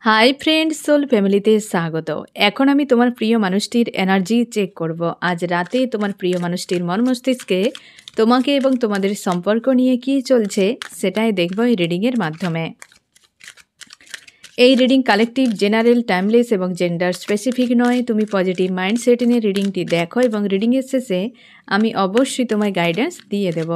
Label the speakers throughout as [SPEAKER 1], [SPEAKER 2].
[SPEAKER 1] Hi friend soul ফ্যামিলিতে স্বাগত। এখন আমি তোমার প্রিয় মানুষটির এনার্জি চেক করব। আজ রাতে তোমার প্রিয় মানুষটির মন মস্তিষ্কে তোমাকে এবং তোমাদের সম্পর্ক নিয়ে কি চলছে সেটাই দেখব এই রিডিংয়ের মাধ্যমে। এই রিডিং কালেকটিভ, জেনারেল, টাইমলেস এবং জেন্ডার স্পেসিফিক নয়। তুমি পজিটিভ মাইন্ডসেট নিয়ে রিডিংটি দেখো এবং রিডিংয়ের শেষে আমি অবশ্যই তোমায় গাইডেন্স দিয়ে দেব।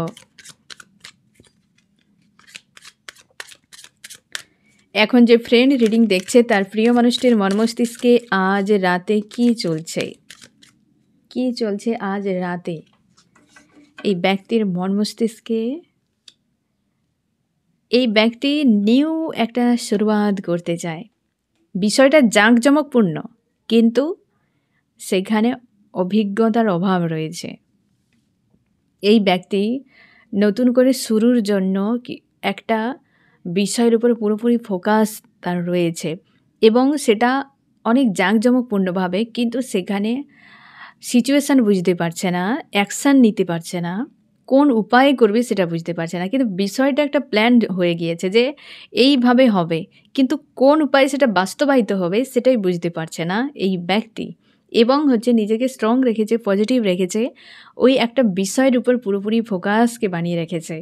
[SPEAKER 1] এখন যে ফ্রেন্ড রিডিং দেখছে তার প্রিয় মানুষটির মন মস্তিষ্কে আজ রাতে কি চলছে আজ রাতে এই ব্যক্তির মন মস্তিষ্কে। এই ব্যক্তি নিউ একটা শুরুয়াত করতে চায়। বিষয়টা জাঁকজমকপূর্ণ, কিন্তু সেখানে অভিজ্ঞতার অভাব রয়েছে। এই ব্যক্তি নতুন করে শুরুর জন্য একটা বিষয়ের উপর পুরোপুরি ফোকাস তার রয়েছে এবং সেটা অনেক জাঁকজমকপূর্ণভাবে, কিন্তু সেখানে সিচুয়েশান বুঝতে পারছে না, অ্যাকশান নিতে পারছে না, কোন উপায়ে করবে সেটা বুঝতে পারছে না। কিন্তু বিষয়টা একটা প্ল্যান হয়ে গিয়েছে যে এইভাবে হবে, কিন্তু কোন উপায়ে সেটা বাস্তবায়িত হবে সেটাই বুঝতে পারছে না এই ব্যক্তি। এবং নিজেকে স্ট্রং রেখেছে, পজিটিভ রেখেছে, ওই একটা বিষয়ের উপর পুরোপুরি ফোকাসকে বানিয়ে রেখেছে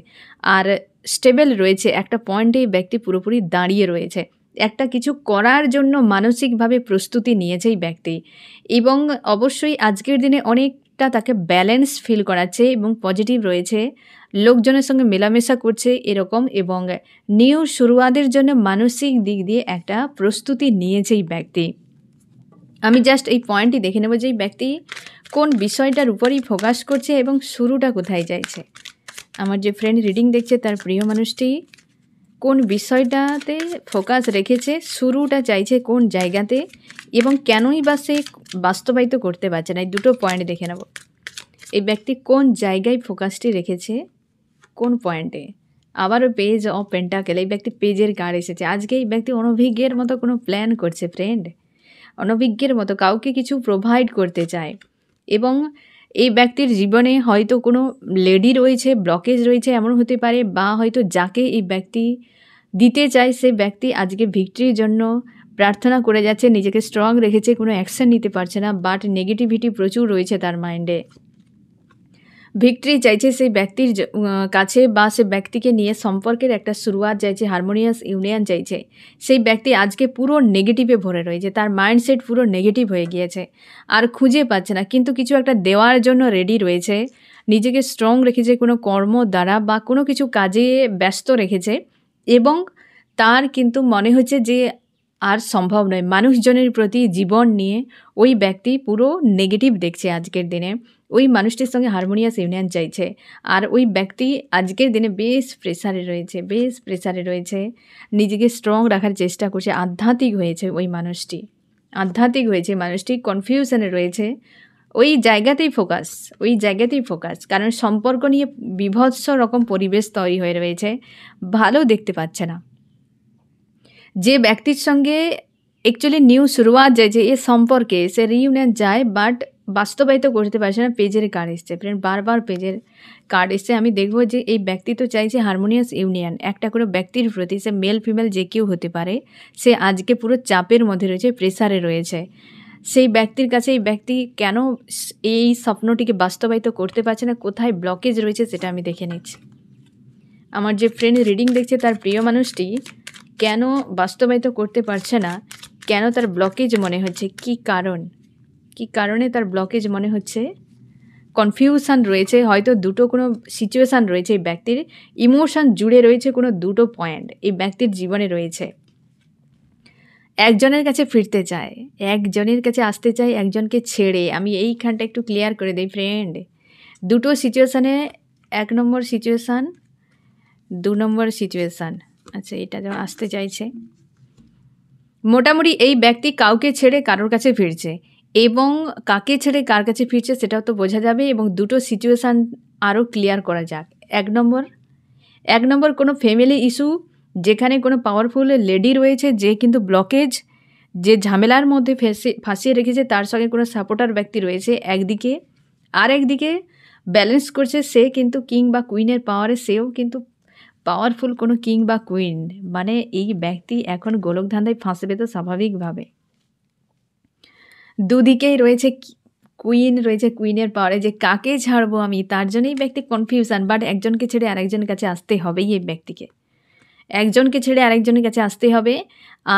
[SPEAKER 1] আর স্টেবল রয়েছে। একটা পয়েন্টে এই ব্যক্তি পুরোপুরি দাঁড়িয়ে রয়েছে, একটা কিছু করার জন্য মানসিকভাবে প্রস্তুতি নিয়েছে এই ব্যক্তি। এবং অবশ্যই আজকের দিনে অনেকটা তাকে ব্যালেন্স ফিল করাচ্ছে এবং পজিটিভ রয়েছে, লোকজনের সঙ্গে মেলামেশা করছে এরকম, এবং নিউ শুরুয়াতের জন্য মানসিক দিক দিয়ে একটা প্রস্তুতি নিয়েছে এই ব্যক্তি। আমি জাস্ট এই পয়েন্টটি দেখে নেব যে এই ব্যক্তি কোন বিষয়টার উপরই ফোকাস করছে এবং শুরুটা কোথায় চাইছে। আমার যে ফ্রেন্ড রিডিং দেখছে তার প্রিয় মানুষটি কোন বিষয়টাতে ফোকাস রেখেছে, শুরুটা চাইছে কোন জায়গাতে, এবং কেনই বা সে বাস্তবায়িত করতে পারছে না। এই দুটো পয়েন্ট দেখে নেব। এই ব্যক্তি কোন জায়গায় ফোকাসটি রেখেছে, কোন পয়েন্টে। আবারও পেজ অফ পেন্টাকেল, এই ব্যক্তি পেজের কার্ড এসেছে। আজকে এই ব্যক্তি অনভিজ্ঞের মতো কোনো প্ল্যান করছে ফ্রেন্ড, অনভিজ্ঞের মতো কাউকে কিছু প্রোভাইড করতে চায়। এবং এই ব্যক্তির জীবনে হয়তো কোনো লেডি রয়েছে, ব্লকেজ রয়েছে, এমন হতে পারে, বা হয়তো যাকে এই ব্যক্তি দিতে চায় সে ব্যক্তি আজকে ভিক্টরির জন্য প্রার্থনা করে যাচ্ছে, নিজেকে স্ট্রং রেখেছে, কোনো অ্যাকশান নিতে পারছে না, বাট নেগেটিভিটি প্রচুর রয়েছে তার মাইন্ডে। ভিক্টরি চাইছে সেই ব্যক্তির কাছে, বা সে ব্যক্তিকে নিয়ে সম্পর্কের একটা শুরুয়াত চাইছে, হারমোনিয়াস ইউনিয়ন চাইছে। সেই ব্যক্তি আজকে পুরো নেগেটিভে ভরে রয়েছে, তার মাইন্ডসেট পুরো নেগেটিভ হয়ে গিয়েছে, আর খুঁজে পাচ্ছে না, কিন্তু কিছু একটা দেওয়ার জন্য রেডি রয়েছে। নিজেকে স্ট্রং রেখেছে কোনো কর্ম দ্বারা বা কোনো কিছু কাজে ব্যস্ত রেখেছে, এবং তার কিন্তু মনে হচ্ছে যে আর সম্ভব নয়। মানুষজনের প্রতি, জীবন নিয়ে ওই ব্যক্তি পুরো নেগেটিভ দেখছে আজকের দিনে। ওই মানুষটির সঙ্গে হারমোনিয়াস ইউনিয়ন চাইছে, আর ওই ব্যক্তি আজকের দিনে বেশ প্রেসারে রয়েছে, নিজেকে স্ট্রং রাখার চেষ্টা করছে। আধ্যাত্মিক হয়েছে মানুষটি, কনফিউশনে রয়েছে। ওই জায়গাতেই ফোকাস, কারণ সম্পর্ক নিয়ে বীভৎস রকম পরিবেশ তৈরি হয়ে রয়েছে, ভালো দেখতে পাচ্ছে না। যে ব্যক্তির সঙ্গে অ্যাকচুয়ালি নিউ শুরুয়াত চাইছে এ সম্পর্কে, সে রিইউনিয়ন যায়, বাট বাস্তবায়িত করতে পারছে না। পেজের কার্ড এসছে ফ্রেন্ড, বারবার পেজের কার্ড এসছে। আমি দেখব যে এই ব্যক্তি তো চাইছে হারমোনিয়াস ইউনিয়ন একটা করে ব্যক্তির প্রতি, সে মেল ফিমেল যে কেউ হতে পারে। সে আজকে পুরো চাপের মধ্যে রয়েছে, প্রেসারে রয়েছে। সেই ব্যক্তির কাছে এই ব্যক্তি কেন এই স্বপ্নটিকে বাস্তবায়িত করতে পারছে না, কোথায় ব্লকেজ রয়েছে সেটা আমি দেখে নিচ্ছি। আমার যে ফ্রেন্ড রিডিং দেখছে তার প্রিয় মানুষটি কেন বাস্তবায়িত করতে পারছে না, কেন তার ব্লকেজ মনে হচ্ছে, কি কারণে তার ব্লকেজ মনে হচ্ছে। কনফিউশন রয়েছে, হয়তো দুটো কোনো সিচুয়েশান রয়েছে। এই ব্যক্তির ইমোশান জুড়ে রয়েছে, কোনো দুটো পয়েন্ট এই ব্যক্তির জীবনে রয়েছে। একজনের কাছে ফিরতে চায়, একজনের কাছে আসতে চায়, একজনকে ছেড়ে। আমি এইখানটা একটু ক্লিয়ার করে দিই ফ্রেন্ড। দুটো সিচুয়েশানে, 1 নম্বর সিচুয়েশান, 2 নম্বর সিচুয়েশান। আচ্ছা, এটা যেমন আসতে চাইছে, মোটামুটি এই ব্যক্তি কাউকে ছেড়ে কারোর কাছে ফিরছে, এবং কাকে ছেড়ে কার কাছে ফিরছে সেটাও তো বোঝা যাবে। এবং দুটো সিচুয়েশান আরও ক্লিয়ার করা যাক। 1 নম্বর কোনো ফ্যামিলি ইস্যু, যেখানে কোনো পাওয়ারফুল লেডি রয়েছে যে কিন্তু ব্লকেজ, যে ঝামেলার মধ্যে ফাঁসিয়ে রেখেছে, তার সঙ্গে কোনো সাপোর্টার ব্যক্তি রয়েছে একদিকে, আর একদিকে ব্যালেন্স করছে সে, কিন্তু কিং বা কুইনের পাওয়ারে সেও কিন্তু পাওয়ারফুল কোনো কিং বা কুইন, মানে এই ব্যক্তি এখন গোলকধান্ধায় ফাঁসবে তো স্বাভাবিকভাবে। দুদিকেই রয়েছে কুইন, রয়েছে কুইনের পাওয়ারে, যে কাকে ছাড়বো আমি, তার জন্যই ব্যক্তি কনফিউশন। বাট একজনকে ছেড়ে আরেকজনের কাছে আসতে হবেই এই ব্যক্তিকে, একজনকে ছেড়ে আরেকজনের কাছে আসতে হবে।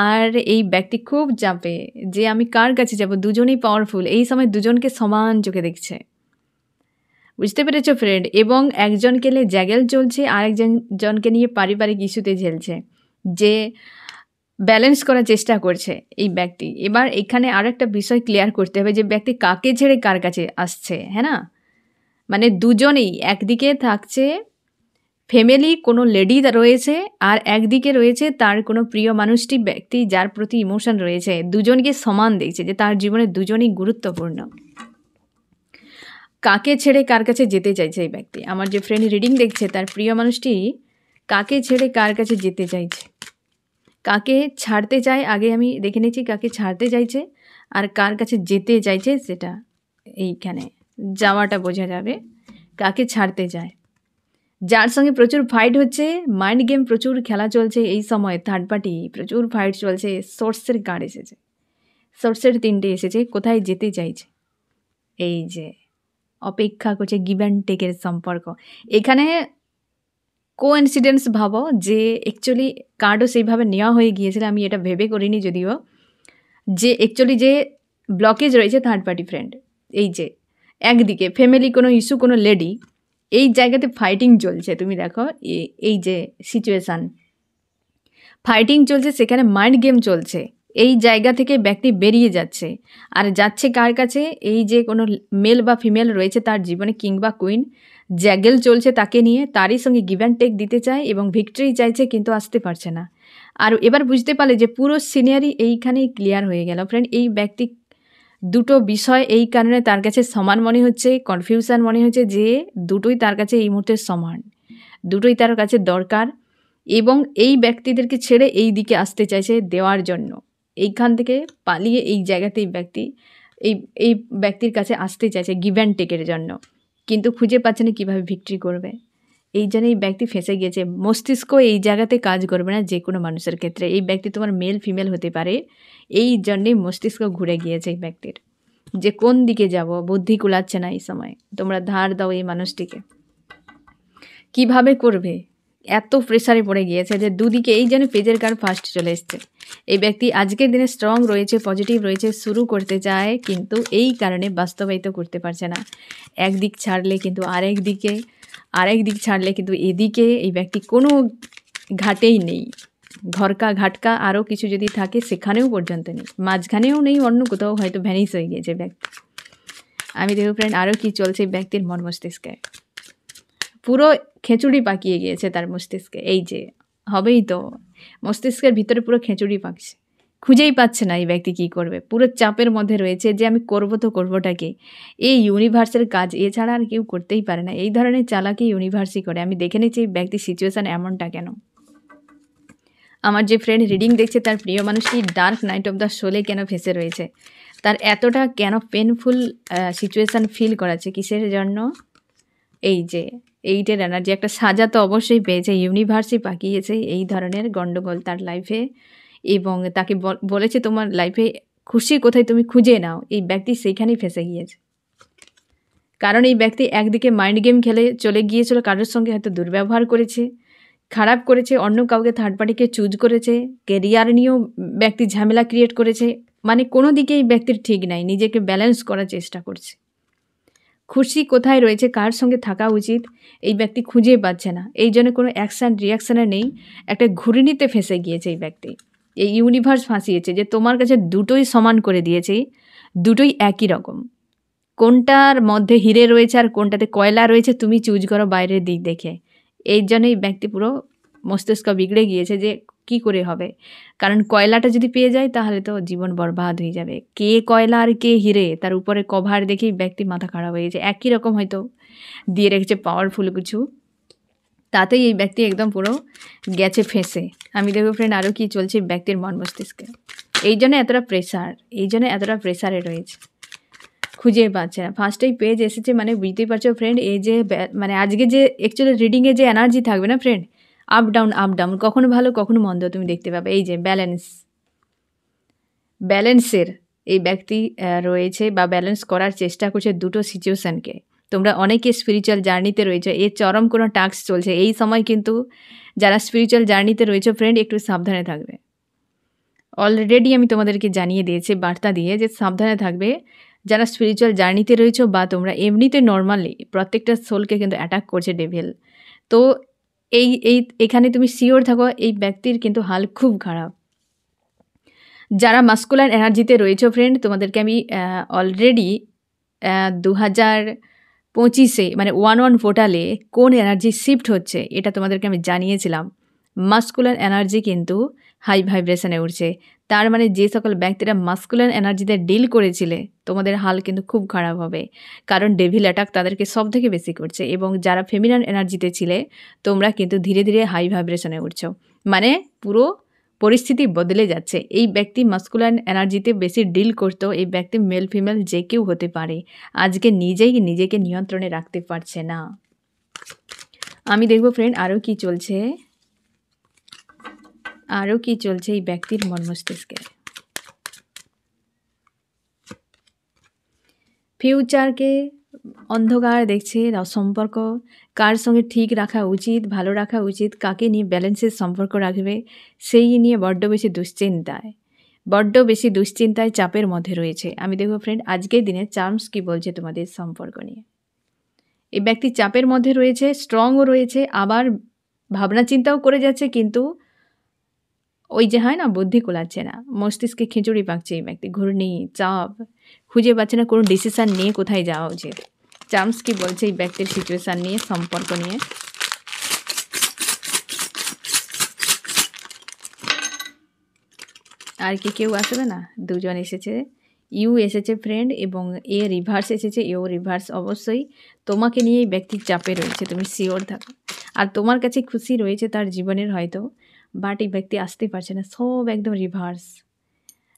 [SPEAKER 1] আর এই ব্যক্তি খুব চাপে যে আমি কার কাছে যাব, দুজনেই পাওয়ারফুল, এই সময় দুজনকে সমান চোখে দেখছে, বুঝতে পেরেছো ফ্রেন্ড। এবং একজনকে নিয়ে জ্যাগেল চলছে, আরেকজনকে নিয়ে পারিবারিক ইস্যুতে ঝেলছে, যে ব্যালেন্স করার চেষ্টা করছে এই ব্যক্তি। এবার এখানে আর একটা বিষয় ক্লিয়ার করতে হবে যে ব্যক্তি কাকে ছেড়ে কার কাছে আসছে, হ্যাঁ না, মানে দুজনেই, একদিকে থাকছে ফ্যামিলি কোনো লেডি রয়েছে, আর একদিকে রয়েছে তার কোনো প্রিয় মানুষটি, ব্যক্তি যার প্রতি ইমোশন রয়েছে। দুজনকে সমান দেখছে যে তার জীবনে দুজনই গুরুত্বপূর্ণ। কাকে ছেড়ে কার কাছে যেতে চাইছে এই ব্যক্তি, আমার যে ফ্রেন্ড রিডিং দেখছে তার প্রিয় মানুষটি কাকে ছেড়ে কার কাছে যেতে চাইছে, কাকে ছাড়তে চায়, আগে আমি দেখে নিচ্ছি কাকে ছাড়তে চাইছে আর কার কাছে যেতে চাইছে, সেটা এইখানে যাওয়াটা বোঝা যাবে। কাকে ছাড়তে চায়, যার সঙ্গে প্রচুর ফাইট হচ্ছে, মাইন্ড গেম প্রচুর খেলা চলছে এই সময়, থার্ড পার্টি প্রচুর ফাইট চলছে, সোর্সের কার্ড এসেছে, সোর্সের 3টে এসেছে, কোথায় যেতে চাইছে, এই যে অপেক্ষা করছে, গিভ অ্যান্ড টেকের সম্পর্ক। এখানে কোইন্সিডেন্স ভাবো যে অ্যাকচুয়ালি কার্ডও সেইভাবে নেওয়া হয়ে গিয়েছিল, আমি এটা ভেবে করিনি যদিও, যে অ্যাকচুয়ালি যে ব্লকেজ রয়েছে থার্ড পার্টি ফ্রেন্ড, এই যে একদিকে ফ্যামিলি কোনো ইস্যু, কোনো লেডি, এই জায়গাতে ফাইটিং চলছে, তুমি দেখো এই যে সিচুয়েশান ফাইটিং চলছে, সেখানে মাইন্ড গেম চলছে, এই জায়গা থেকে ব্যক্তি বেরিয়ে যাচ্ছে। আর যাচ্ছে কার কাছে, এই যে কোনো মেল বা ফিমেল রয়েছে তার জীবনে, কিং বা কুইন, জ্যাগেল চলছে তাকে নিয়ে, তারই সঙ্গে গিভ অ্যান্ড টেক দিতে চায় এবং ভিক্টরি চাইছে, কিন্তু আসতে পারছে না। আর এবার বুঝতে পারলে যে পুরো সিনারি এইখানেই ক্লিয়ার হয়ে গেল ফ্রেন্ড। এই ব্যক্তি দুটো বিষয় এই কারণে তার কাছে সমান মনে হচ্ছে, কনফিউশন মনে হচ্ছে, যে দুটোই তার কাছে এই মুহূর্তে সমান, দুটোই তার কাছে দরকার, এবং এই ব্যক্তিদেরকে ছেড়ে এই দিকে আসতে চাইছে দেওয়ার জন্য, এইখান থেকে পালিয়ে এই জায়গাতেই ব্যক্তি এই ব্যক্তির কাছে আসতে চাইছে গিভ অ্যান্ড টেকের জন্য, কিন্তু খুঁজে পাচ্ছে না কীভাবে ভিক্টরি করবে। এই জন্য এই ব্যক্তি ফেঁসে গিয়েছে, মস্তিষ্ক এই জায়গাতে কাজ করবে না যে কোনো মানুষের ক্ষেত্রে। এই ব্যক্তি তোমার মেল ফিমেল হতে পারে, এই জন্যেই মস্তিষ্ক ঘুরে গিয়েছে এই ব্যক্তির, যে কোন দিকে যাব, বুদ্ধি কুলাচ্ছে না এই সময়। তোমরা ধার দাও এই মানুষটিকে, কিভাবে করবে, এত প্রেসারে পড়ে গিয়েছে যে দুদিকে, এই যেন পেজের কার্ড ফার্স্ট চলে এসছে। এই ব্যক্তি আজকের দিনে স্ট্রং রয়েছে, পজিটিভ রয়েছে, শুরু করতে চায়, কিন্তু এই কারণে বাস্তবায়িত করতে পারছে না। একদিক ছাড়লে কিন্তু আরেক দিক ছাড়লে কিন্তু এদিকে এই ব্যক্তি কোনো ঘাটেই নেই, ঘরকা ঘাটকা আরও কিছু যদি থাকে সেখানেও পর্যন্ত নেই, মাঝখানেও নেই, অন্য কোথাও হয়তো ভ্যানিশ হয়ে গিয়েছে ব্যক্তি। আমি দেখো ফ্রেন্ড আরও কি চলছে ব্যক্তির মন মস্তিষ্কে, পুরো খেঁচুড়ি পাকিয়ে গিয়েছে তার মস্তিষ্কে, এই যে হবেই তো, মস্তিষ্কের ভিতরে পুরো খেঁচুড়ি পাকছে, খুঁজেই পাচ্ছে না এই ব্যক্তি কী করবে, পুরো চাপের মধ্যে রয়েছে যে আমি করবো তো করবোটা কি, এই ইউনিভার্সের কাজ, এছাড়া আর কেউ করতেই পারে না। এই ধরনের চালাকি ইউনিভার্সই করে। আমি দেখে নিচ্ছি এই ব্যক্তির সিচুয়েশান এমনটা কেন। আমার যে ফ্রেন্ড রিডিং দেখছে তার প্রিয় মানুষটি ডার্ক নাইট অফ দ্য সোলে কেন ফেসে রয়েছে, তার এতটা কেন পেনফুল সিচুয়েশান ফিল করাচ্ছে, কিসের জন্য, এই যে এইটের এনার্জি, একটা সাজা তো অবশ্যই পেয়েছে, ইউনিভার্সই পাকিয়েছে এই ধরনের গণ্ডগোল তার লাইফে, এবং তাকে বলেছে তোমার লাইফে খুশি কোথায় তুমি খুঁজে নাও, এই ব্যক্তি সেইখানেই ফেসে গিয়েছে। কারণ এই ব্যক্তি একদিকে মাইন্ড গেম খেলে চলে গিয়েছিল, কারোর সঙ্গে হয়তো দুর্ব্যবহার করেছে, খারাপ করেছে, অন্য কাউকে থার্ড পার্টিকে চুজ করেছে, কেরিয়ার নিয়েও ব্যক্তি ঝামেলা ক্রিয়েট করেছে, মানে কোনো দিকেই ব্যক্তির ঠিক নাই, নিজেকে ব্যালেন্স করার চেষ্টা করছে। খুশি কোথায় রয়েছে, কার সঙ্গে থাকা উচিত, এই ব্যক্তি খুঁজে পাচ্ছে না, এই জন্য কোনো অ্যাকশান রিয়াকশানে নেই, একটা ঘুরিনিতে ফেঁসে গিয়েছে এই ব্যক্তি। এই ইউনিভার্স ফাঁসিয়েছে যে তোমার কাছে দুটোই সমান করে দিয়েছে, দুটোই একই রকম, কোনটার মধ্যে হিরে রয়েছে আর কোনটাতে কয়লা রয়েছে তুমি চুজ করো বাইরের দিক দেখে। এই জন্যই ব্যক্তি পুরো মস্তিষ্ক বিগড়ে গিয়েছে যে কি করে হবে, কারণ কয়লাটা যদি পেয়ে যায় তাহলে তো জীবন বরবাদ হয়ে যাবে, কে কয়লা আর কে হিরে তার উপরে কভার দেখেই ব্যক্তি মাথা খারাপ হয়ে গেছে, একই রকম হয়তো দিয়ে রেখেছে পাওয়ারফুল কিছু, তাতেই এই ব্যক্তি একদম পুরো গেছে ফেঁসে। আমি দেখবো ফ্রেন্ড আরও কি চলছে ব্যক্তির মন মস্তিষ্কে, এই জন্য এতটা প্রেসারে রয়েছে, খুঁজে পাচ্ছে না। ফার্স্টেই পেজ এসেছে মানে বুঝতেই পারছো ফ্রেন্ড, এই যে মানে আজকে যে অ্যাকচুয়ালি রিডিংয়ে যে এনার্জি থাকবে না ফ্রেন্ড, আপ ডাউন কখনো ভালো কখনো মন্দ তুমি দেখতে পাবে। এই যে ব্যালেন্সের এই ব্যক্তি রয়েছে বা ব্যালেন্স করার চেষ্টা করছে দুটো সিচুয়েশানকে। তোমরা অনেকে স্পিরিচুয়াল জার্নিতে রয়েছে, এর চরম কোনো টাস্ক চলছে এই সময়, কিন্তু যারা স্পিরিচুয়াল জার্নিতে রয়েছে ফ্রেন্ড একটু সাবধানে থাকবে। অলরেডি আমি তোমাদেরকে জানিয়ে দিয়েছি বার্তা দিয়ে যে সাবধানে থাকবে যারা স্পিরিচুয়াল জার্নিতে রয়েছে, বা তোমরা এমনিতে নর্মালি প্রত্যেকটা সোলকে কিন্তু অ্যাটাক করছে ডেভিল। তো এখানে তুমি শিওর থাকো এই ব্যক্তির কিন্তু হাল খুব খারাপ। যারা মাস্কুলার এনার্জিতে রয়েছে ফ্রেন্ড, তোমাদেরকে আমি অলরেডি 2025 মানে 1-1 পোর্টালে কোন এনার্জি শিফট হচ্ছে এটা তোমাদেরকে আমি জানিয়েছিলাম। মাস্কুলার এনার্জি কিন্তু হাই ভাইব্রেশনে উঠছে। তার মানে যে সকল ব্যক্তিরা মাস্কুলার এনার্জিতে ডিল করেছিলে তোমাদের হাল কিন্তু খুব খারাপ হবে, কারণ ডেভিল অ্যাটাক তাদেরকে সব থেকে বেশি করছে। এবং যারা ফেমিনান এনার্জিতে ছিলে তোমরা কিন্তু ধীরে ধীরে হাই ভাইব্রেশনে উঠছো, মানে পুরো পরিস্থিতি বদলে যাচ্ছে। এই ব্যক্তি মাস্কুলার এনার্জিতে বেশি ডিল করতো, এই ব্যক্তি মেল ফিমেল যে কেউ হতে পারে, আজকে নিজেকে নিয়ন্ত্রণে রাখতে পারছে না। আমি দেখব ফ্রেন্ড আরও কি চলছে এই ব্যক্তির মন মস্তিষ্কে। ফিউচারকে অন্ধকার দেখছে, সম্পর্ক কার সঙ্গে ঠিক রাখা উচিত, ভালো রাখা উচিত, কাকে নিয়ে ব্যালেন্সের সম্পর্ক রাখবে সেই নিয়ে বড্ড বেশি দুশ্চিন্তায় চাপের মধ্যে রয়েছে। আমি দেখব ফ্রেন্ড আজকের দিনে চার্মস কি বলছে তোমাদের সম্পর্ক নিয়ে। এই ব্যক্তি চাপের মধ্যে রয়েছে, স্ট্রংও রয়েছে, আবার ভাবনা চিন্তাও করে যাচ্ছে, কিন্তু ওই যে হয় না বুদ্ধি কোলাচ্ছে না, মস্তিষ্কে খিচুড়ি পাকছে। এই ব্যক্তি ঘূর্ণি চাপ খুঁজে পাচ্ছে না কোনো ডিসিশান নিয়ে কোথায় যাওয়া উচিত। চার্মস কি বলছে এই ব্যক্তির সিচুয়েশান নিয়ে, সম্পর্ক নিয়ে। আর কি কেউ আসবে না? দুজন এসেছে, ইউ এসেছে ফ্রেন্ড, এবং এ রিভার্স এসেছে, এও রিভার্স। অবশ্যই তোমাকে নিয়ে এই ব্যক্তির চাপে রয়েছে, তুমি শিওর থাকো। আর তোমার কাছে খুশি রয়েছে তার জীবনের হয়তো, বাট এই ব্যক্তি আসতে পারছে না, সব একদম রিভার্স।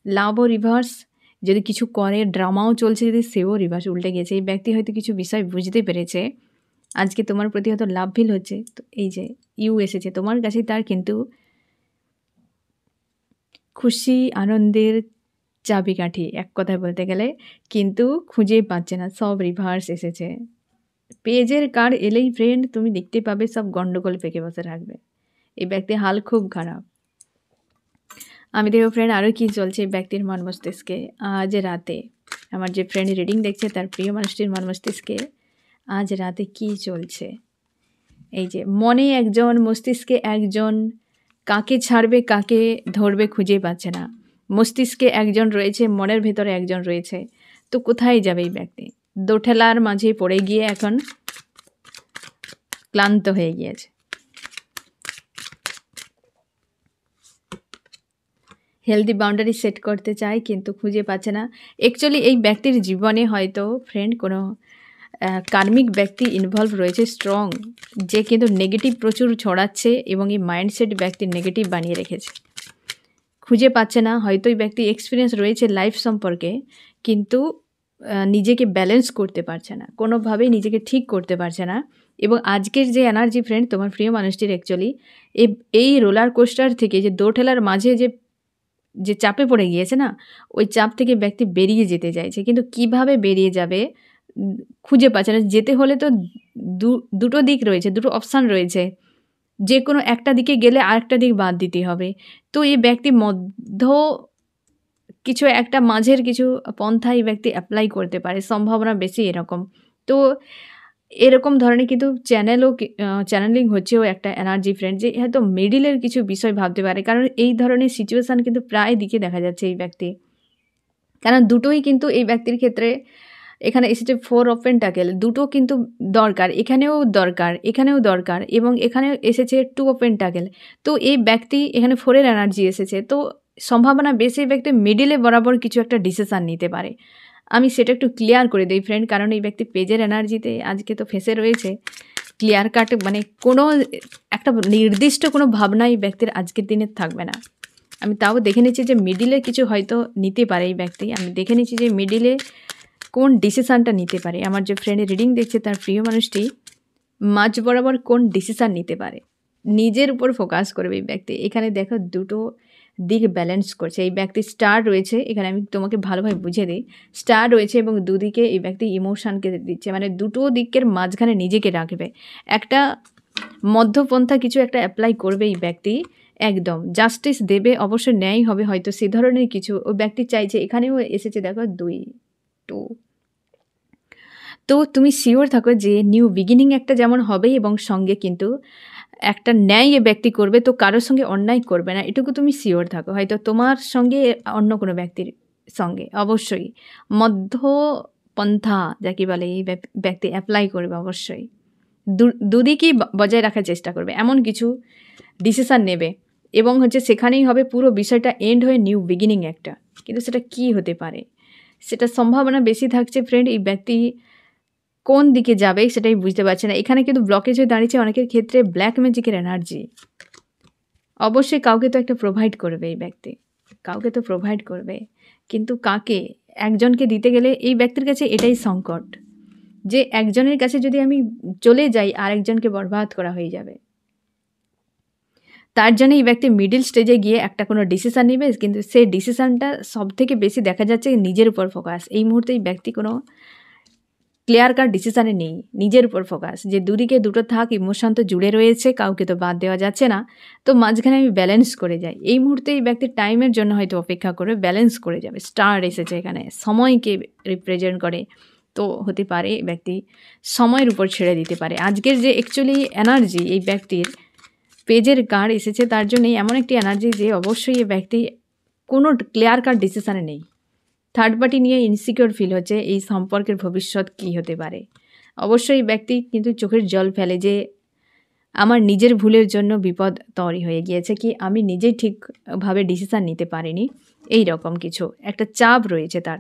[SPEAKER 1] লাভও রিভার্স, যদি কিছু করে ড্রামাও চলছে, যদি সেও রিভার্স উল্টে গেছে। এই ব্যক্তি হয়তো কিছু বিষয় বুঝতে পেরেছে, আজকে তোমার প্রতি হয়তো লাভ ফিল হচ্ছে। তো এই যে ইউ এসেছে তোমার কাছে, তার কিন্তু খুশি আনন্দের চাবিকাঠি এক কথায় বলতে গেলে, কিন্তু খুঁজে পাচ্ছে না, সব রিভার্স এসেছে। পেজের কার্ড এলেই ফ্রেন্ড তুমি দেখতে পাবে সব গন্ডগোল পেকে বসে থাকবে। এই ব্যক্তির হাল খুব খারাপ। আমি দেখব ফ্রেন্ড আরও কী চলছে এই ব্যক্তির মন মস্তিষ্কে আজ রাতে। আমার যে ফ্রেন্ড রিডিং দেখছে তার প্রিয় মানুষটির মন মস্তিষ্কে আজ রাতে কী চলছে। এই যে মনে একজন, মস্তিষ্কে একজন, কাকে ছাড়বে কাকে ধরবে খুঁজে পাচ্ছে না। মস্তিষ্কে একজন রয়েছে, মনের ভেতরে একজন রয়েছে, তো কোথায় যাবে এই ব্যক্তি? দোঠেলার মাঝে পড়ে গিয়ে এখন ক্লান্ত হয়ে গিয়েছে। হেলদি বাউন্ডারি সেট করতে চায় কিন্তু খুঁজে পাচ্ছে না। অ্যাকচুয়ালি এই ব্যক্তির জীবনে হয়তো ফ্রেন্ড কোনো কার্মিক ব্যক্তি ইনভলভ রয়েছে স্ট্রং, যে কিন্তু নেগেটিভ প্রচুর ছড়াচ্ছে এবং এই মাইন্ডসেট ব্যক্তি নেগেটিভ বানিয়ে রেখেছে। খুঁজে পাচ্ছে না, হয়তো এই ব্যক্তি এক্সপিরিয়েন্স রয়েছে লাইফ সম্পর্কে, কিন্তু নিজেকে ব্যালেন্স করতে পারছে না, কোনোভাবেই নিজেকে ঠিক করতে পারছে না। এবং আজকের যে এনার্জি ফ্রেন্ড তোমার প্রিয় মানুষটির অ্যাকচুয়ালি এই রোলার কোস্টার থেকে, যে দোঠেলার মাঝে যে চাপে পড়ে গিয়েছে না, ওই চাপ থেকে ব্যক্তি বেরিয়ে যেতে চাইছে, কিন্তু কিভাবে বেরিয়ে যাবে খুঁজে পাচ্ছে না। যেতে হলে তো দুটো দিক রয়েছে, দুটো অপশান রয়েছে, যে কোনো একটা দিকে গেলে আরেকটা দিক বাদ দিতে হবে। তো এই ব্যক্তি কিছু একটা মাঝের কিছু পন্থা এই ব্যক্তি অ্যাপ্লাই করতে পারে, সম্ভাবনা বেশি এরকম। তো এরকম ধরনের কিন্তু চ্যানেলিং হচ্ছেও একটা এনার্জি ফ্রেন্ড, যে হয়তো মিডিলের কিছু বিষয় ভাবতে পারে, কারণ এই ধরনের সিচুয়েশান কিন্তু প্রায় দিকে দেখা যাচ্ছে এই ব্যক্তি। কারণ দুটোই কিন্তু এই ব্যক্তির ক্ষেত্রে এখানে এসেছে 4 অফ পেন্টাকেল, দুটো কিন্তু দরকার, এখানেও দরকার, এবং এখানে এসেছে 2 অফ পেন্টাকেল। তো এই ব্যক্তি এখানে 4-এর এনার্জি এসেছে, তো সম্ভাবনা বেশি ব্যক্তি মিডিলে বরাবর কিছু একটা ডিসিশান নিতে পারে। আমি সেটা একটু ক্লিয়ার করে দিই ফ্রেন্ড, কারণ এই ব্যক্তি পেজের এনার্জিতে আজকে তো ফেসে রয়েছে। ক্লিয়ার কাট মানে কোনো একটা নির্দিষ্ট কোনো ভাবনা এই ব্যক্তির আজকের দিনে থাকবে না। আমি তাও দেখে নিচ্ছি যে মিডিলে কিছু হয়তো নিতে পারে এই ব্যক্তি। আমি দেখে নিচ্ছি যে মিডিলে কোন ডিসিশানটা নিতে পারে। আমার যে ফ্রেন্ড রিডিং দেখছে তার প্রিয় মানুষটি মাঝ বরাবর কোন ডিসিশান নিতে পারে। নিজের উপর ফোকাস করবে এই ব্যক্তি। এখানে দেখো দুটো দিক ব্যালেন্স করছে। এই ব্যক্তি স্টার রয়েছে, এখানে আমি তোমাকে ভালোভাবে বুঝিয়ে দিই। স্টার রয়েছে এবং দুদিকে এই ব্যক্তি ইমোশনকে দিচ্ছে, মানে দুটো দিকের মাঝখানে নিজেকে রাখবে। একটা মধ্যপন্থা কিছু একটা অ্যাপ্লাই করবে এই ব্যক্তি, একদম জাস্টিস দেবে, অবশ্যই ন্যায় হবে হয়তো, সে ধরনের কিছু ওই ব্যক্তি চাইছে। এখানেও এসেছে দেখো 2 2। তো তুমি শিওর থাকো যে নিউ বিগিনিং একটা যেমন হবে এবং সঙ্গে কিন্তু একটা ন্যায় এ ব্যক্তি করবে, তো কারোর সঙ্গে অন্যায় করবে না, এটুকু তুমি শিওর থাকো। হয়তো তোমার সঙ্গে অন্য কোনো ব্যক্তির সঙ্গে অবশ্যই মধ্যপন্থা যাকে বলে এই ব্যক্তি অ্যাপ্লাই করবে অবশ্যই। দুদিকেই বজায় রাখার চেষ্টা করবে, এমন কিছু ডিসিশান নেবে এবং হচ্ছে সেখানেই হবে পুরো বিষয়টা এন্ড হয়ে নিউ বিগিনিং একটা। কিন্তু সেটা কি হতে পারে, সেটা সম্ভাবনা বেশি থাকছে ফ্রেন্ড। এই ব্যক্তি কোন দিকে যাবে সেটাই বুঝতে পারছে না। এখানে কিন্তু ব্লকেজ হয়ে দাঁড়িয়েছে অনেকের ক্ষেত্রে ব্ল্যাক ম্যাজিকের এনার্জি। অবশ্যই কাউকে তো একটা প্রোভাইড করবে এই ব্যক্তি, কাউকে তো প্রোভাইড করবে, কিন্তু কাকে? একজনকে দিতে গেলে এই ব্যক্তির কাছে এটাই সংকট যে একজনের কাছে যদি আমি চলে যাই আরেকজনকে বরবাদ করা হয়ে যাবে। তার জন্য এই ব্যক্তি মিডল স্টেজে গিয়ে একটা কোনো ডিসিশান নেবে, কিন্তু সেই ডিসিশানটা সব থেকে বেশি দেখা যাচ্ছে নিজের উপর ফোকাস। এই মুহূর্তে এই ব্যক্তি কোনো ক্লিয়ার কাট ডিসিশানে নেই, নিজের উপর ফোকাস, যে দুদিকে দুটো থাক, ইমোশন তো জুড়ে রয়েছে, কাউকে তো বাদ দেওয়া যাচ্ছে না, তো মাঝখানে আমি ব্যালেন্স করে যাই। এই মুহূর্তে এই ব্যক্তির টাইমের জন্য হয়তো অপেক্ষা করে ব্যালেন্স করে যাবে। স্টার এসেছে এখানে, সময়কে রিপ্রেজেন্ট করে, তো হতে পারে ব্যক্তি সময়ের উপর ছেড়ে দিতে পারে। আজকের যে অ্যাকচুয়ালি এনার্জি এই ব্যক্তির পেজের কার্ড এসেছে, তার জন্যই এমন একটি এনার্জি যে অবশ্যই এই ব্যক্তি কোনো ক্লিয়ার কাট ডিসিশানে নেই। থার্ড পার্টি নিয়ে ইনসিকিউর ফিল হচ্ছে, এই সম্পর্কের ভবিষ্যৎ কী হতে পারে। অবশ্যই ব্যক্তি কিন্তু চোখের জল ফেলে যে আমার নিজের ভুলের জন্য বিপদ তৈরি হয়ে গিয়েছে, কি আমি নিজেই ঠিকভাবে ডিসিশান নিতে পারিনি, এই রকম কিছু একটা চাপ রয়েছে তার।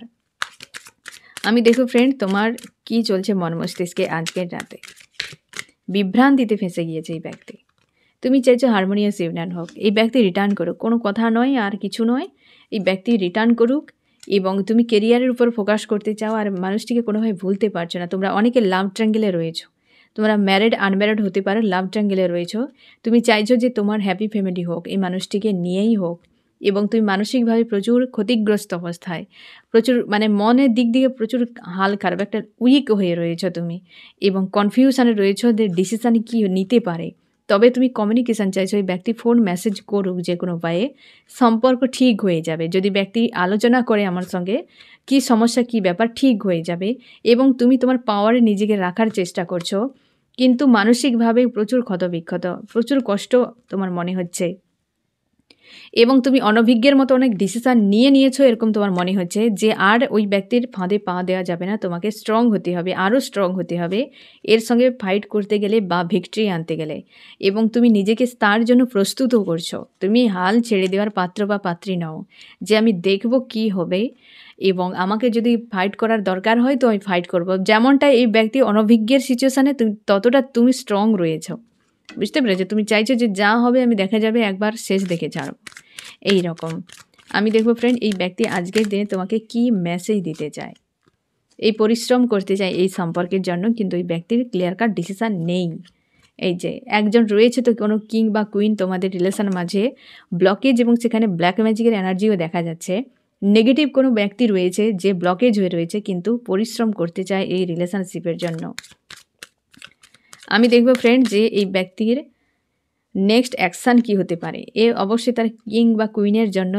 [SPEAKER 1] আমি দেখো ফ্রেন্ড তোমার কি চলছে মন মস্তিষ্কে আজকের রাতে। বিভ্রান্তিতে ফেঁসে গিয়েছে এই ব্যক্তি। তুমি চাইছো হারমোনিয়াস ইউনিয়ন হোক, এই ব্যক্তি রিটার্ন করুক, কোনো কথা নয় আর কিছু নয়, এই ব্যক্তি রিটার্ন করুক। এবং তুমি কেরিয়ারের উপর ফোকাস করতে চাও আর মানুষটিকে কোনোভাবে ভুলতে পারছো না। তোমরা অনেকে লাভ ট্রাঙ্গেলে রয়েছো, তোমরা ম্যারিড আনম্যারিড হতে পারো, লাভ ট্রাঙ্গেলে রয়েছো। তুমি চাইছো যে তোমার হ্যাপি ফ্যামিলি হোক, এই মানুষটিকে নিয়েই হোক, এবং তুমি মানসিকভাবে প্রচুর ক্ষতিগ্রস্ত অবস্থায়, প্রচুর মানে মনের দিক দিয়ে প্রচুর হাল খারাপ, একটা উইক হয়ে রয়েছো তুমি, এবং কনফিউশনে রয়েছো যে ডিসিশান কী নিতে পারে। তবে তুমি কমিউনিকেশান চাইছো, এই ব্যক্তি ফোন মেসেজ করুক, যে কোনো উপায়ে সম্পর্ক ঠিক হয়ে যাবে। যদি ব্যক্তি আলোচনা করে আমার সঙ্গে কি সমস্যা কি ব্যাপার, ঠিক হয়ে যাবে। এবং তুমি তোমার পাওয়ারে নিজেকে রাখার চেষ্টা করছো, কিন্তু মানসিকভাবে প্রচুর ক্ষতবিক্ষত, প্রচুর কষ্ট তোমার মনে হচ্ছে, এবং তুমি অনভিজ্ঞের মতো অনেক ডিসিশান নিয়েছো এরকম তোমার মনে হচ্ছে, যে আর ওই ব্যক্তির ফাঁদে পা দেওয়া যাবে না, তোমাকে স্ট্রং হতে হবে, আরও স্ট্রং হতে হবে এর সঙ্গে ফাইট করতে গেলে বা ভিক্টরি আনতে গেলে। এবং তুমি নিজেকে তার জন্য প্রস্তুতও করছো, তুমি হাল ছেড়ে দেওয়ার পাত্র বা পাত্রী নও, যে আমি দেখব কি হবে, এবং আমাকে যদি ফাইট করার দরকার হয় তো আমি ফাইট করব। যেমনটা এই ব্যক্তি অনভিজ্ঞের সিচুয়েশানে ততটা তুমি স্ট্রং রয়েছো, বুঝতে পেরেছো? তুমি চাইছো যে যা হবে আমি দেখা যাবে একবার শেষ দেখে ছাড়ব, এই রকম। আমি দেখব ফ্রেন্ড এই ব্যক্তি আজকের দিনে তোমাকে কি মেসেজ দিতে চায়, এই পরিশ্রম করতে চায় এই সম্পর্কের জন্য, কিন্তু এই ব্যক্তির ক্লিয়ার কাট ডিসিশান নেই। এই যে একজন রয়েছে তো কোনো কিং বা কুইন তোমাদের রিলেশন মাঝে ব্লকেজ, এবং সেখানে ব্ল্যাক ম্যাজিকের এনার্জিও দেখা যাচ্ছে। নেগেটিভ কোনো ব্যক্তি রয়েছে যে ব্লকেজ হয়ে রয়েছে, কিন্তু পরিশ্রম করতে চায় এই রিলেশনশিপের জন্য। আমি দেখব ফ্রেন্ড যে এই ব্যক্তির নেক্সট অ্যাকশান কী হতে পারে। অবশ্যই তার কিং বা কুইনের জন্য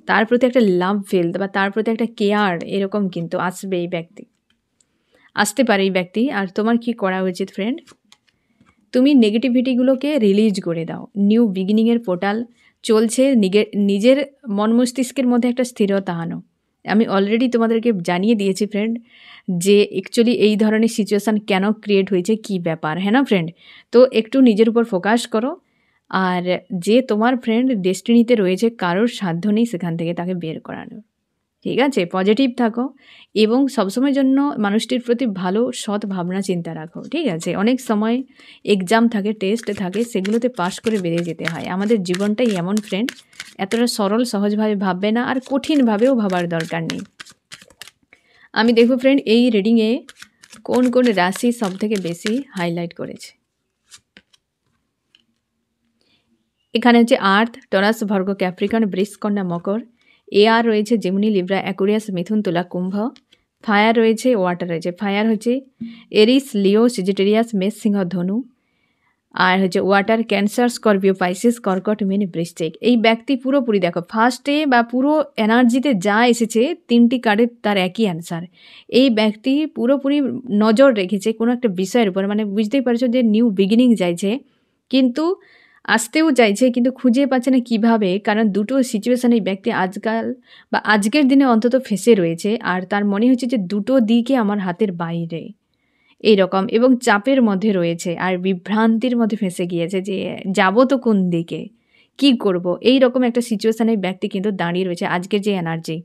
[SPEAKER 1] তার প্রতি একটা লাভ ফিল বা তার প্রতি একটা কেয়ার এরকম কিন্তু আসবে, এই ব্যক্তি আসতে পারে এই ব্যক্তি। আর তোমার কি করা উচিত ফ্রেন্ড, তুমি নেগেটিভিটিগুলোকে রিলিজ করে দাও। নিউ বিগিনিংয়ের পোর্টাল চলছে, নিজের মন মস্তিষ্কের মধ্যে একটা স্থিরতা আনো। আমি অলরেডি তোমাদেরকে জানিয়ে দিয়েছি ফ্রেন্ড যে অ্যাকচুয়ালি এই ধরনের সিচুয়েশান কেন ক্রিয়েট হয়েছে, কি ব্যাপার, হ্যাঁ না ফ্রেন্ড? তো একটু নিজের উপর ফোকাস করো, আর যে তোমার ফ্রেন্ড ডেস্টিনিতে রয়েছে কারোর সাধ্য নেই সেখান থেকে তাকে বের করানোর, ঠিক আছে? পজিটিভ থাকো এবং সবসময়ের জন্য মানুষটির প্রতি ভালো সৎ ভাবনা চিন্তা রাখো, ঠিক আছে? অনেক সময় এক্সাম থাকে, টেস্ট থাকে, সেগুলোতে পাস করে বেরিয়ে যেতে হয়। আমাদের জীবনটাই এমন ফ্রেন্ড, এতটা সরল সহজভাবে ভাববে না, আর কঠিনভাবেও ভাবার দরকার নেই। আমি দেখব ফ্রেন্ড এই রিডিংয়ে কোন কোন রাশি সবথেকে বেশি হাইলাইট করেছে। এখানে হচ্ছে আর্থ, টরাস, ভার্গ, ক্যাপ্রিকন, বৃষ, কন্যা, মকর। এয়ার রয়েছে জেমিনি, লিব্রা, অ্যাকুরিয়াস, মিথুন, তুলা, কুম্ভ। ফায়ার রয়েছে, ওয়াটার রয়েছে। ফায়ার হচ্ছে এরিস, লিও, সেজিটেরিয়াস, মেষ, সিংহ, ধনু। আর হচ্ছে ওয়াটার ক্যান্সার, স্করপিও, পাইসিস, কর্কট, মীন, বৃশ্চিক। এই ব্যক্তি পুরোপুরি দেখো ফার্স্টে বা পুরো এনার্জিতে যা এসেছে 3টি কার্ডে তার একই অ্যান্সার। এই ব্যক্তি পুরোপুরি নজর রেখেছে কোনো একটা বিষয়ের উপর, মানে বুঝতেই পারছো যে নিউ বিগিনিং চাইছে, কিন্তু আসতেও চাইছে কিন্তু খুঁজে পাচ্ছে না কিভাবে, কারণ দুটো সিচুয়েশান এই ব্যক্তি আজকাল বা আজকের দিনে অন্তত ফেঁসে রয়েছে। আর তার মনে হচ্ছে যে দুটো দিকে আমার হাতের বাইরে এইরকম, এবং চাপের মধ্যে রয়েছে আর বিভ্রান্তির মধ্যে ফেঁসে গিয়েছে যে যাব তো কোন দিকে, কি করব, এই রকম একটা সিচুয়েশানে ব্যক্তি কিন্তু দাঁড়িয়ে রয়েছে আজকের যে এনার্জি।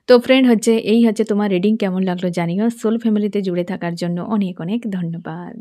[SPEAKER 1] তো ফ্রেন্ড হচ্ছে এই হচ্ছে তোমার রিডিং কেমন লাগলো জানিও। সোল ফ্যামিলিতে জুড়ে থাকার জন্য অনেক অনেক ধন্যবাদ।